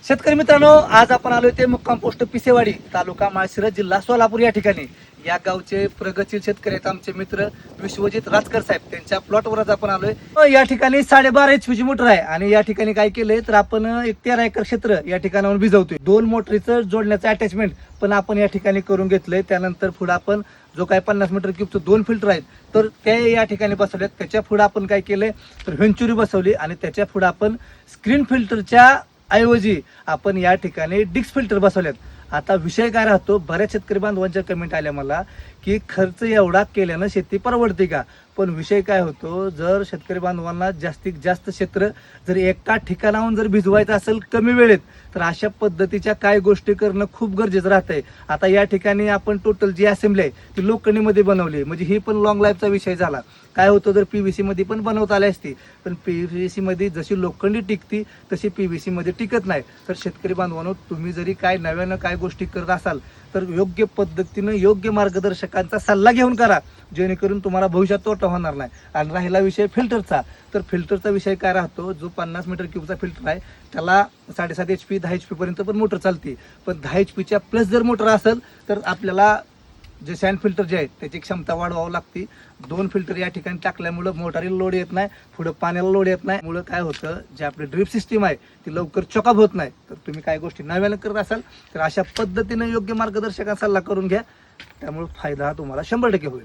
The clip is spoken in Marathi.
शेतकरी मित्रांनो, आज आपण आलोय ते मुक्काम पोस्ट पिसेवाडी, तालुका माळशिरस, जिल्हा सोलापूर या ठिकाणी. या गावचे प्रगतशील शेतकरी आहेत आमचे मित्र विश्वजित राजकर साहेब. त्यांच्या प्लॉटवरच आपण आलोय. या ठिकाणी 12.5 HP ची मोटर आहे आणि या ठिकाणी काय केलंय तर आपण एक 13 एकर क्षेत्र या ठिकाणावर भिजवतोय. 2 मोटरीचं जोडण्याचं अटॅचमेंट पण आपण या ठिकाणी करून घेतलंय. त्यानंतर पुढे आपण जो काय 50 मीटर क्यूबचं 2 फिल्टर आहेत तर ते या ठिकाणी बसवलेत. त्याच्या पुढे आपण काय केलंय तर व्हेंचुरी बसवली आणि त्याच्या पुढे आपण स्क्रीन फिल्टरच्या ऐवजी आपण या ठिकाणी डिक्स फिल्टर बसवल्यात. आता विषय काय राहतो, बऱ्याच शेतकरी बांधवांच्या कमेंट आल्या मला की खर्च एवढा केल्यानं शेती परवडते का. पण विषय काय होतो, जर शेतकरी बांधवांना जास्तीत जास्त क्षेत्र जर एका ठिकाणाहून जर भिजवायचं असेल कमी वेळेत तर अशा पद्धतीच्या काय गोष्टी करणं खूप गरजेचं राहतंय. आता या ठिकाणी आपण टोटल जी असेंब्ली आहे ती लोखंडीमध्ये बनवली, म्हणजे ही पण लॉंग लाईफचा विषय झाला. काय होतं, जर PVC मध्ये पण बनवता आली असती पण PVC मध्ये जशी लोखंडी टिकती तशी PVC मध्ये टिकत नाही. तर शेतकरी बांधवांनो, तुम्ही जरी काय नव्यानं काय गोष्टी करत असाल तर योग्य पद्धतीनं योग्य मार्गदर्शकांचा सल्ला घेऊन करा, जेणेकरून तुम्हाला भविष्यात तोटा होणार नाही. आणि राहिला विषय फिल्टरचा, तर फिल्टरचा विषय काय राहतो, जो 50 मीटर क्यूबचा फिल्टर आहे त्याला 7.5 HP 10 HP पर्यंत पण मोटर चालते. पण 10 HP च्या प्लस जर मोटर असेल तर आपल्याला जे सँड फिल्टर जे आहे त्याची क्षमता वाढवावी लागते. 2 फिल्टर या ठिकाणी टाकल्यामुळं मोटारीला लोड येत नाही, पुढे पाण्याला लोड येत नाही. मुळे काय होतं, जे आपली ड्रिप सिस्टीम आहे ती लवकर चॉकअप होत नाही. तर तुम्ही काय गोष्टी नव्यानं करत असाल तर अशा पद्धतीने योग्य मार्गदर्शकांचा सल्ला करून घ्या, त्यामुळे फायदा हा तुम्हाला 100% होईल.